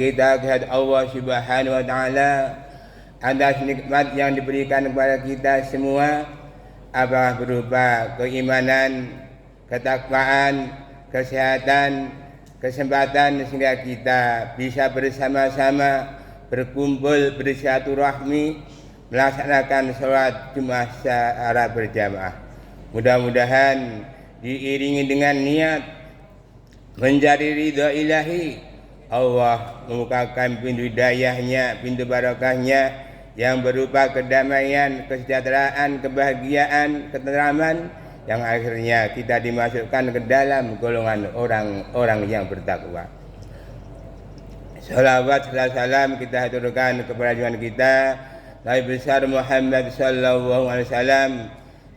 kita kepada Allah Subhanahu wa taala atas nikmat yang diberikan kepada kita semua, apakah berupa keimanan, ketakwaan, kesehatan, kesempatan sehingga kita bisa bersama-sama berkumpul bersilaturahmi melaksanakan sholat Jumat secara berjamaah. Mudah-mudahan diiringi dengan niat mencari ridha ilahi, Allah membukakan pintu hidayahnya, pintu barakahnya yang berupa kedamaian, kesejahteraan, kebahagiaan, ketenteraman, yang akhirnya kita dimasukkan ke dalam golongan orang-orang yang bertakwa. Salawat salam kita haturkan kepada junjungan kita Nabi besar Muhammad sallallahu alaihi wasallam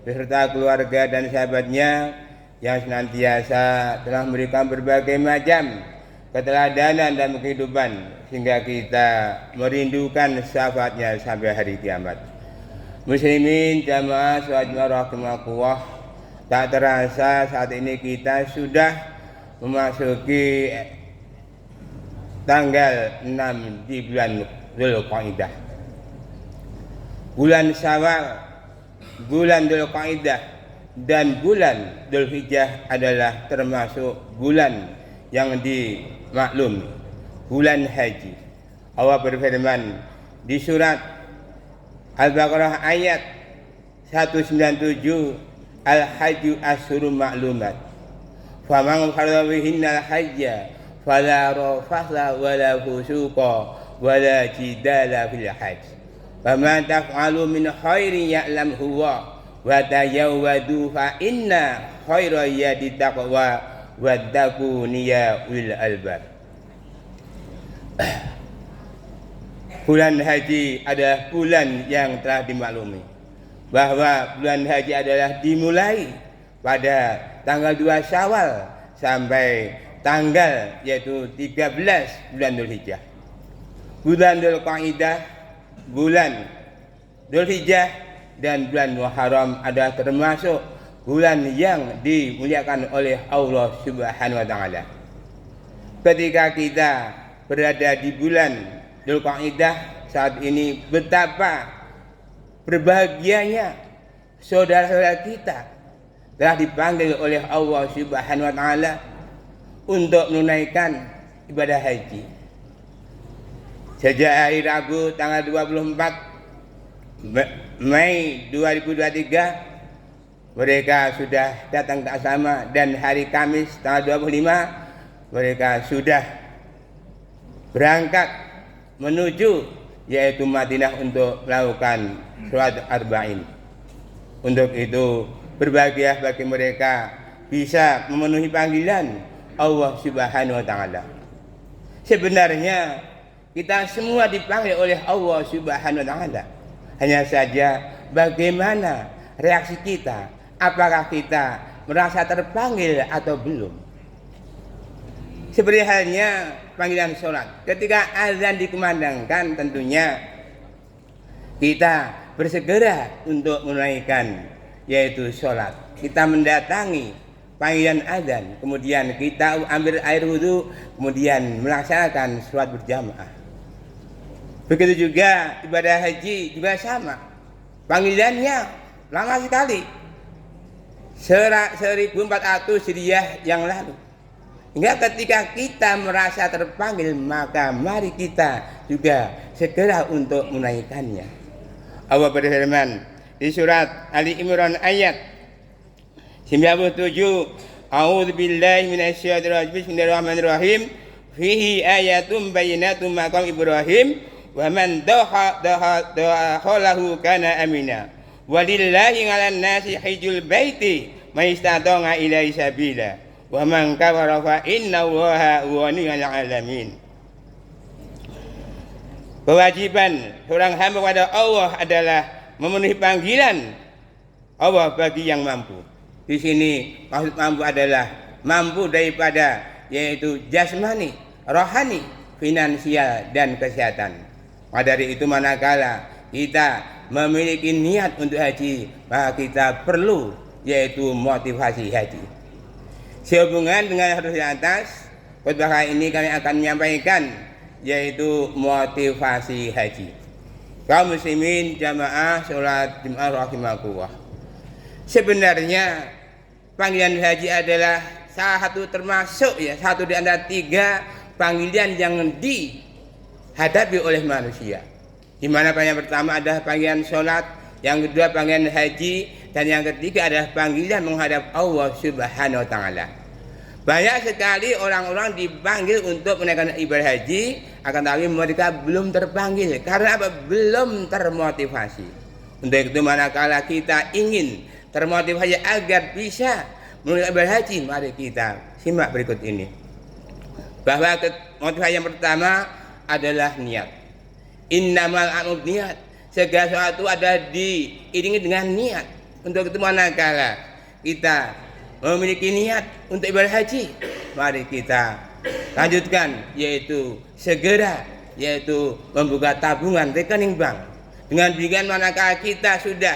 beserta keluarga dan sahabatnya yang senantiasa telah memberikan berbagai macam keteladanan dan kehidupan sehingga kita merindukan syafaatnya sampai hari kiamat. Muslimin jamaah sholat rahimakumullah, tak terasa saat ini kita sudah memasuki tanggal 6 di bulan Dzulqa'dah. Bulan Syawal, bulan Dzulqa'dah dan bulan Dzulhijjah adalah termasuk bulan yang dimaklumi, bulan haji. Allah berfirman di surat Al-Baqarah ayat 197, Al-Hajju Ashhurum Ma'lumat. Faman farada bihinna al-hajja fala rafatha wala fusuqa wala jidala fil hajj. Wa taf'alu min khairin ya'lamhu wa tayawwadu fa inna khairal yadi taqwa wattaqu ya ulil albab. Bulan haji adalah bulan yang telah dimaklumi bahwa bulan haji adalah dimulai pada tanggal 2 Syawal sampai tanggal yaitu 13 bulan Dzulhijjah. Bulan Dzulqa'dah, bulan Dzulhijjah dan bulan Muharram adalah termasuk bulan yang dimuliakan oleh Allah Subhanahu wa taala. Ketika kita berada di bulan Dzulqa'dah saat ini, betapa berbahagianya saudara-saudara kita telah dipanggil oleh Allah Subhanahu wa taala untuk menunaikan ibadah haji. Sejak hari Rabu tanggal 24 Mei 2023 mereka sudah datang ke asrama, dan hari Kamis tanggal 25 mereka sudah berangkat menuju yaitu Madinah untuk melakukan sholat arba'in. Untuk itu berbahagia bagi mereka bisa memenuhi panggilan Allah Subhanahu wa taala. Sebenarnya kita semua dipanggil oleh Allah Subhanahu wa taala. Hanya saja bagaimana reaksi kita, apakah kita merasa terpanggil atau belum. Seperti halnya panggilan sholat, ketika azan dikumandangkan tentunya kita bersegera untuk menunaikan yaitu sholat. Kita mendatangi panggilan azan, kemudian kita ambil air wudhu, kemudian melaksanakan sholat berjamaah. Begitu juga ibadah haji juga sama, panggilannya lama sekali, 1400 Hijriah yang lalu. Hingga ketika kita merasa terpanggil, maka mari kita juga segera untuk menunaikannya. Allah berfirman di surat Ali Imran ayat 97, A'udzu billahi minasyaitonir rajim. Bismillahirrahmanirrahim. Fihi ayatum bayyinatum maqam Ibrahim wa man dakhalahu kana amina. Walillahi 'alan nasi hajjul baiti may istata'a ilaihi sabila. Wa man kafara fa innallaha ghaniyyun 'alamin. Kewajiban seorang hamba kepada Allah adalah memenuhi panggilan Allah bagi yang mampu. Di sini maksud mampu adalah mampu daripada yaitu jasmani, rohani, finansial dan kesehatan. Maka dari itu manakala kita memiliki niat untuk haji, maka kita perlu yaitu motivasi haji. Sehubungan dengan hadis di atas, khutbah kali ini kami akan menyampaikan yaitu motivasi haji. Kaum muslimin jamaah sholat Jumat rahimakumullah. Sebenarnya panggilan haji adalah salah satu termasuk satu di antara 3 panggilan yang dihadapi oleh manusia. Di mana panggilan pertama adalah panggilan sholat, yang kedua panggilan haji, dan yang ketiga adalah panggilan menghadap Allah Subhanahu wa taala. Banyak sekali orang-orang dipanggil untuk menunaikan ibadah haji, akan tetapi mereka belum terpanggil karena apa? Belum termotivasi. Untuk itu manakala kita ingin termotivasi agar bisa menunaikan ibadah haji, mari kita simak berikut ini. Bahwa motivasi yang pertama adalah niat. Innamal a'malu niat. Segala sesuatu ada diiringi dengan niat. Untuk itu manakala kita memiliki niat untuk ibadah haji, mari kita lanjutkan, yaitu segera membuka tabungan rekening bank. Dengan demikian manakala kita sudah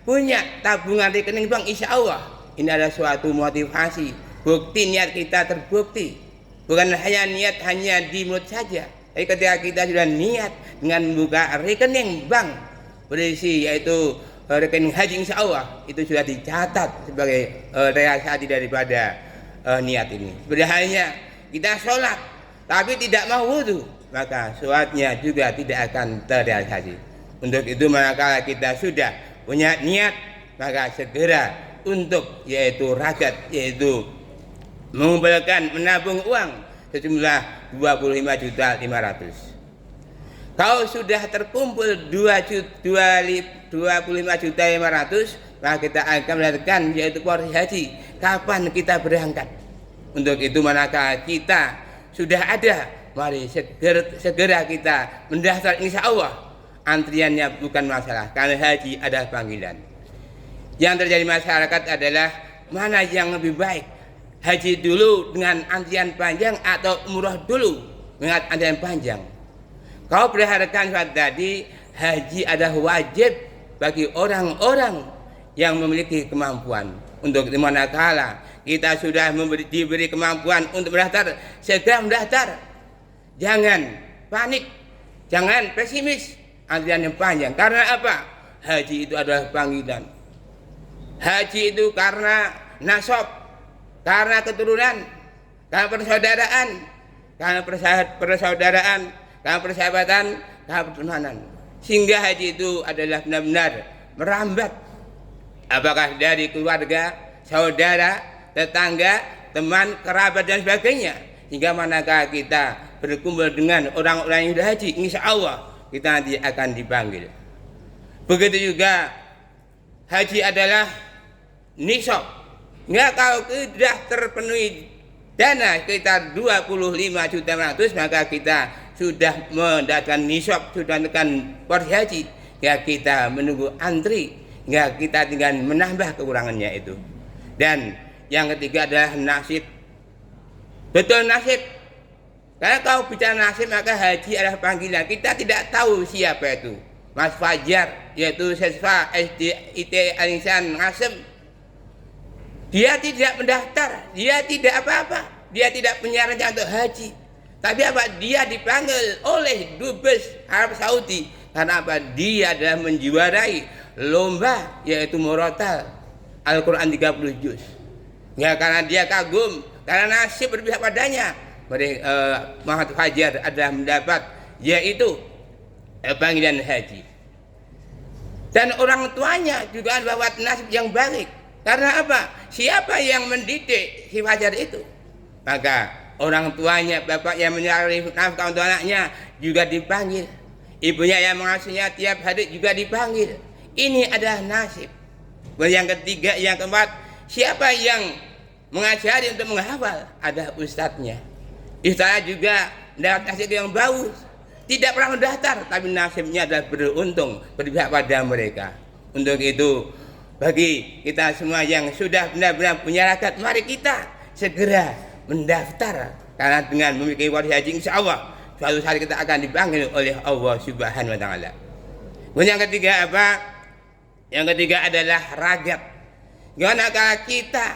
punya tabungan rekening bank, insya Allah ini adalah suatu motivasi, bukti niat kita terbukti. Bukan hanya niat hanya di mulut saja, tapi ketika kita sudah niat dengan membuka rekening bank berisi yaitu rekening haji, insya Allah itu sudah dicatat sebagai realisasi daripada niat ini. Seperti halnya kita sholat tapi tidak mau wudhu, maka sholatnya juga tidak akan terrealisasi. Untuk itu manakala kita sudah punya niat, maka segera untuk yaitu ragat, yaitu mengumpulkan menabung uang sejumlah 25.500.000. Kalau sudah terkumpul 25.500.000, maka kita akan melakukan yaitu porsi haji. Kapan kita berangkat? Untuk itu manakala kita sudah ada, mari segera kita mendaftar, insya Allah antriannya bukan masalah, karena haji adalah panggilan. Yang terjadi masyarakat adalah mana yang lebih baik, haji dulu dengan antrian panjang atau umroh dulu dengan antrian panjang. Kau perhatikan saat tadi, haji adalah wajib bagi orang-orang yang memiliki kemampuan. Untuk di manakala kita sudah diberi kemampuan untuk mendaftar, segera mendaftar. Jangan panik, jangan pesimis antrian yang panjang. Karena apa? Haji itu adalah panggilan. Haji itu karena nasab, karena keturunan, karena persaudaraan, karena persahabatan, karena pertemanan. Sehingga haji itu adalah benar-benar merambat, apakah dari keluarga, saudara, tetangga, teman, kerabat dan sebagainya. Hingga manakala kita berkumpul dengan orang-orang yang sudah haji, insya Allah kita nanti akan dipanggil. Begitu juga haji adalah nisab. Nggak, kalau sudah terpenuhi dana sekitar 25.500.000, maka kita sudah mendapatkan nisab, sudah tekan porsi haji, ya kita menunggu antri, ya kita tinggal menambah kekurangannya itu. Dan yang ketiga adalah nasib. Betul, nasib. Karena kalau bicara nasib, maka haji adalah panggilan. Kita tidak tahu siapa itu. Mas Fajar, yaitu siswa SD IT Al-Insan Ngasem, dia tidak mendaftar, dia tidak apa-apa, dia tidak punya rencana untuk haji. Tapi apa? Dia dipanggil oleh Dubes Arab Saudi. Karena apa? Dia adalah menjuarai lomba yaitu murotal Al-Quran 30 juz. Ya, karena dia kagum, karena nasib berpihak padanya, Muhammad Fajar adalah mendapat yaitu panggilan haji. Dan orang tuanya juga membawa nasib yang baik. Karena apa? Siapa yang mendidik si Fajar itu? Maka orang tuanya, bapak yang mencari nafkah untuk anaknya juga dipanggil. Ibunya yang mengasuhnya tiap hari juga dipanggil. Ini adalah nasib. Yang ketiga, yang keempat, siapa yang mengajari untuk menghafal? Ada ustadznya. Ustadznya juga mendapat nasib yang bagus. Tidak pernah mendaftar, tapi nasibnya adalah beruntung, berpihak pada mereka. Untuk itu, bagi kita semua yang sudah benar-benar punya rakat, mari kita segera mendaftar. Karena dengan memiliki porsi haji, insya Allah suatu saat kita akan dipanggil oleh Allah Subhanahu wa taala. Yang ketiga apa? Yang ketiga adalah ragat. Gimana kalau kita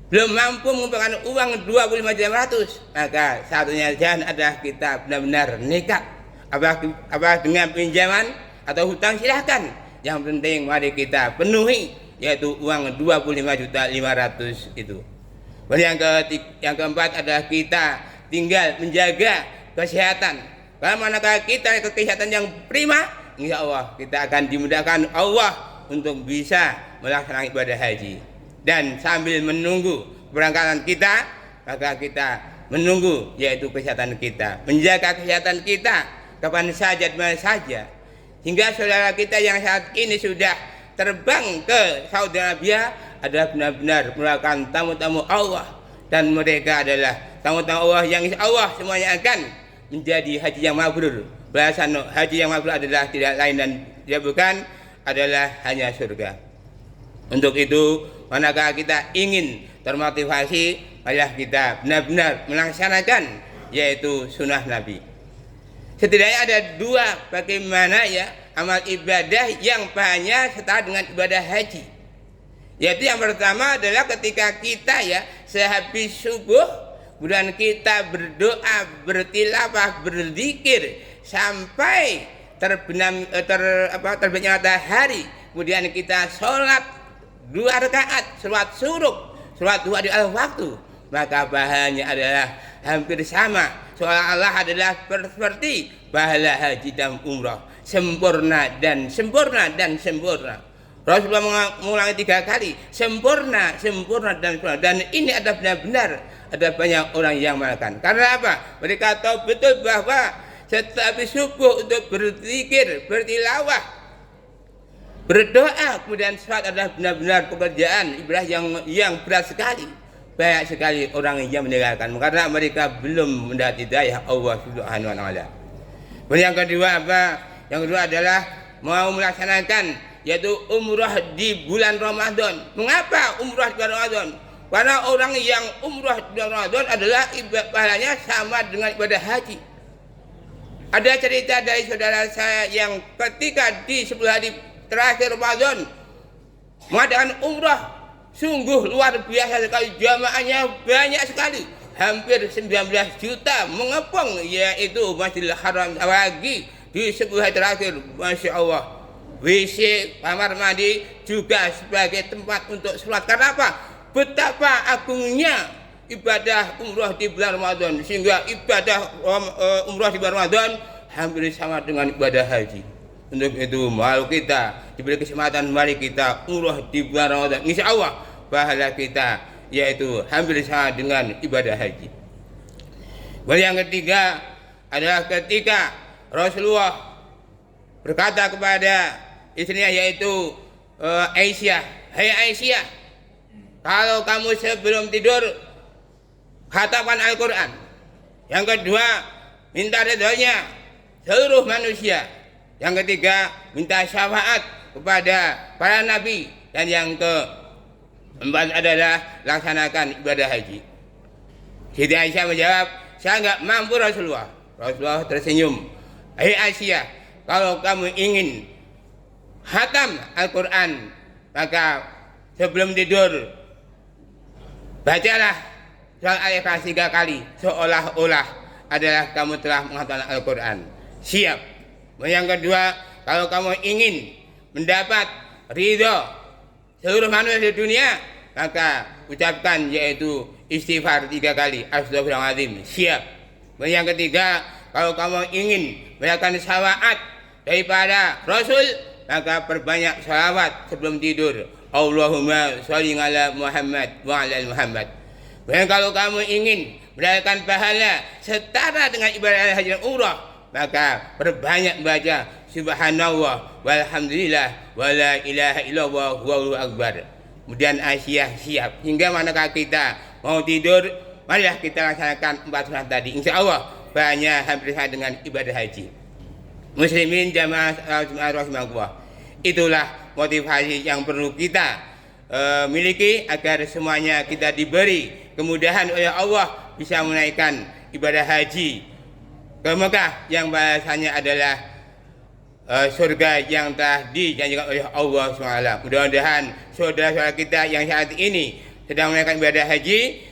belum mampu mengumpulkan uang 25.500, maka satunya jalan adalah kita benar-benar nekat. Apa dengan pinjaman atau hutang silahkan. Yang penting mari kita penuhi, yaitu uang 25.500.000 itu. Kemudian yang keempat adalah kita tinggal menjaga kesehatan. Kalau manakala kita kesehatan yang prima, insya Allah kita akan dimudahkan Allah untuk bisa melaksanakan ibadah haji. Dan sambil menunggu keberangkatan kita, maka kita menunggu yaitu kesehatan kita, menjaga kesehatan kita kapan saja, di mana saja. Hingga saudara kita yang saat ini sudah terbang ke Saudi Arabia adalah benar-benar merupakan tamu-tamu Allah, dan mereka adalah tamu-tamu Allah yang insya Allah semuanya akan menjadi haji yang mabrur. Balasan haji yang mabrur adalah tidak lain dan tidak bukan adalah hanya surga. Untuk itu, manakala kita ingin termotivasi, marilah kita benar-benar melaksanakan yaitu sunnah Nabi. Setidaknya ada dua bagaimana ya amal ibadah yang banyak setara dengan ibadah haji. Yaitu yang pertama adalah ketika kita ya sehabis subuh, kemudian kita berdoa, bertilawah, berzikir sampai terbitnya matahari, kemudian kita sholat 2 rakaat, sholat suruk, sholat 2 di awal waktu, maka pahalanya adalah hampir sama, seolah-olah adalah seperti pahala haji dan umrah, sempurna dan sempurna dan sempurna. Rasulullah mengulangi 3 kali, sempurna, sempurna dan sempurna. Dan ini ada benar-benar ada banyak orang yang melakukan. Karena apa? Mereka tahu betul bahwa setelah subuh untuk berzikir, bertilawah, berdoa, kemudian sholat adalah benar-benar pekerjaan ibadah yang berat sekali. Banyak sekali orang yang meninggalkan karena mereka belum mendapat hidayah Allah Subhanahu wa taala. Yang kedua apa? Yang kedua adalah mau melaksanakan yaitu umrah di bulan Ramadan. Mengapa umrah di bulan Ramadan? Karena orang yang umrah di bulan Ramadan adalah ibadahnya sama dengan ibadah haji. Ada cerita dari saudara saya yang ketika di 10 hari terakhir Ramadan mengadakan umrah, sungguh luar biasa sekali, jamaahnya banyak sekali, hampir 19 juta mengepung yaitu Masjidil Haram, apalagi di 10 hari terakhir, Masya Allah. WC, kamar mandi juga sebagai tempat untuk sholat. Karena apa? Betapa agungnya ibadah umrah di bulan Ramadan, sehingga ibadah umrah di bulan Ramadan hampir sama dengan ibadah haji. Untuk itu, malu kita diberi kesempatan, mari kita umrah di bulan Ramadan. Insya Allah pahala kita yaitu hampir sama dengan ibadah haji. Yang ketiga adalah ketika Rasulullah berkata kepada istrinya yaitu Aisyah, "Hai Aisyah, kalau kamu sebelum tidur katakan Al-Quran." Yang kedua, minta ridhonya seluruh manusia. Yang ketiga, minta syafaat kepada para nabi. Dan yang keempat adalah laksanakan ibadah haji. Siti Aisyah menjawab, "Saya enggak mampu Rasulullah." Rasulullah tersenyum, "Hai Aisyah, kalau kamu ingin khatam Al-Quran, maka sebelum tidur bacalah surat Al-Ikhlas 3 kali, seolah-olah adalah kamu telah menghatamkan Al-Quran." Siap. Yang kedua, kalau kamu ingin mendapat ridho seluruh manusia di dunia, maka ucapkan yaitu istighfar 3 kali, Astaghfirullahaladzim. Siap. Yang ketiga, kalau kamu ingin melakukan syafaat daripada Rasul, maka perbanyak salawat sebelum tidur. Allahumma sholli ala Muhammad wa ala Muhammad. Dan kalau kamu ingin mendapatkan pahala setara dengan ibadah haji dan umrah, maka perbanyak baca subhanallah walhamdulillah wala ilaha illallah wallahu akbar. Kemudian Aisyah siap. Hingga manakala kita mau tidur, marilah kita laksanakan 4 sunnah tadi. Insya Allah banyak hampir sama dengan ibadah haji. Muslimin jamaah rahimahullah, itulah motivasi yang perlu kita miliki agar semuanya kita diberi kemudahan oleh Allah bisa menaikkan ibadah haji ke Mekah yang balasannya adalah surga yang telah dijanjikan oleh Allah SWT. Mudah-mudahan saudara-saudara kita yang saat ini sedang melakukan ibadah haji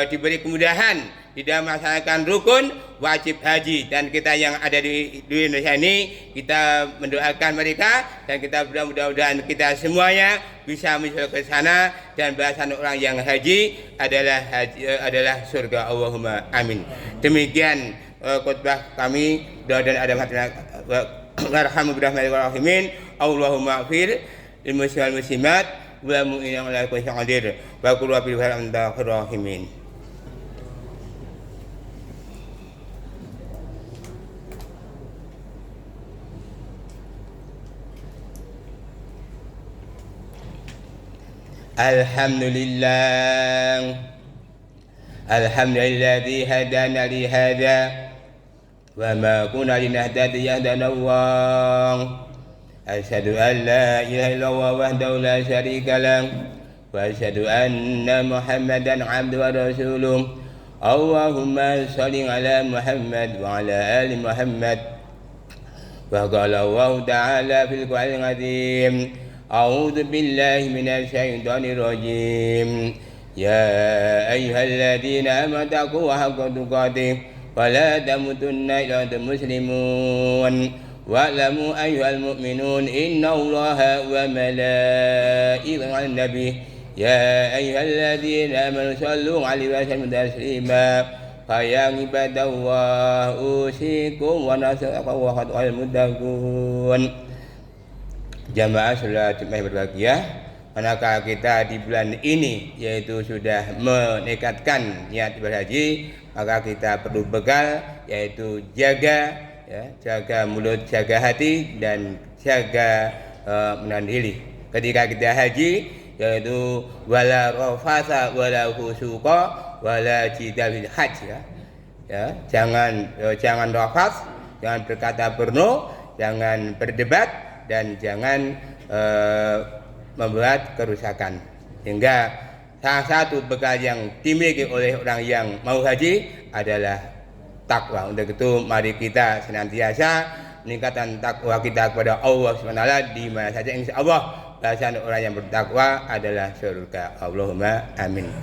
diberi kemudahan di dalam melaksanakan rukun wajib haji, dan kita yang ada di Indonesia ini kita mendoakan mereka, dan kita mudah-mudahan kita semuanya bisa menuju ke sana, dan balasan orang yang haji adalah surga. Allahumma amin. Demikian khutbah kami. Doa dan ada warahmatullahi. Allahumma afir lil muslimin wal muslimat wal mu'minina wal qadir wa qul rabbil rahimin. Alhamdulillah, alhamdulilladzi hadana li hadza wa ma kunna linahtadiya hadana Allah. Asyhadu an la ilaha illallah wahdahu la syarika lah wa asyhadu anna Muhammadan abduhu wa rasuluh. Allahumma shalli ala Muhammad wa ala ali Muhammad. Wa qala Allah ta'ala fil Qur'anil azim. أعوذ بالله من الشيطان الرجيم يا أيها الذين آمنوا اتقوا حق تقاته ولا تموتن إلا وأنتم مسلمون واعلموا أيها المؤمنون إن الله وملائكته على النبي يا أيها الذين آمنوا صلوا عليه وسلموا تسليما فيا عباد الله أوصيكم ونفسكم وخطأ المتقون. Jamaah salat yang berbahagia, manakala kita di bulan ini yaitu sudah menekatkan niat berhaji, maka kita perlu bekal, yaitu jaga mulut, jaga hati, dan jaga menahan diri ketika kita haji, yaitu wala rafasa wala fusuqa wala jidal fil hajj, jangan rafas, jangan berkata perno, jangan berdebat, dan jangan membuat kerusakan. Hingga salah satu bekal yang dimiliki oleh orang yang mau haji adalah takwa. Untuk itu mari kita senantiasa meningkatkan takwa kita kepada Allah SWT di mana saja, insya Allah balasan orang yang bertakwa adalah surga. Allahumma amin.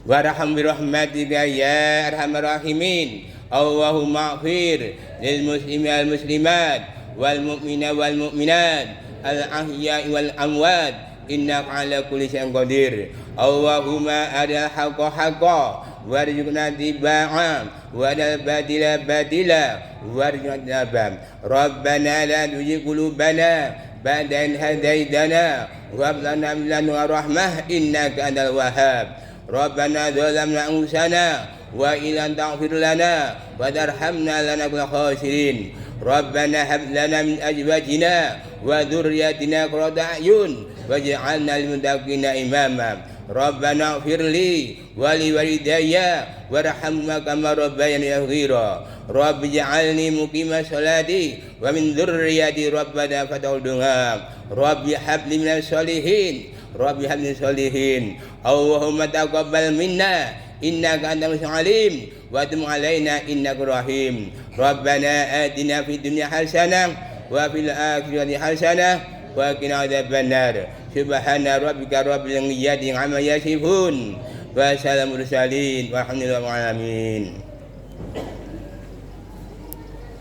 Wa rahmatika ya arhamar rahimin. Allahumma ighfir lil muslimin wal muslimat wal mu'mina wal mu'minat al ahya'i wal amwat innaka ala kulli syai'in qadir. Allahumma aril haqqa haqqa warzuqna tibaa wa aril batila batila warzuqna tinaba. Rabbana la tuzigh qulubana ba'da idh hadaitana wa hab lana min ladunka rahmah innaka antal wahhab. Rabbana zalamna anfusana wa illam taghfir lana wa tarhamna lanakunanna khasirin. Rabbana hab lana min azwajina wa dzurriyyatina qurrata a'yun waj'alna lil muttaqina imama. Rabbana ighfirli wa li walidayya warhamhuma kama rabbayani shaghira. Rabbi ij'alni muqimas sholati wa min dzurriyyati rabbana fataqabbal. Rabbi hab li minas sholihin. Rabbi hab li sholihin. Allahumma taqabbal minna innaka antal alim wa tub alaina innaka rahim. Rabbana atina fid dunya hasanah wa fil akhirati hasanah wa qina adzabannar. Subhana rabbika rabbil izzati amma yasifun wa salamun mursalin walhamdulillahi rabbil alamin.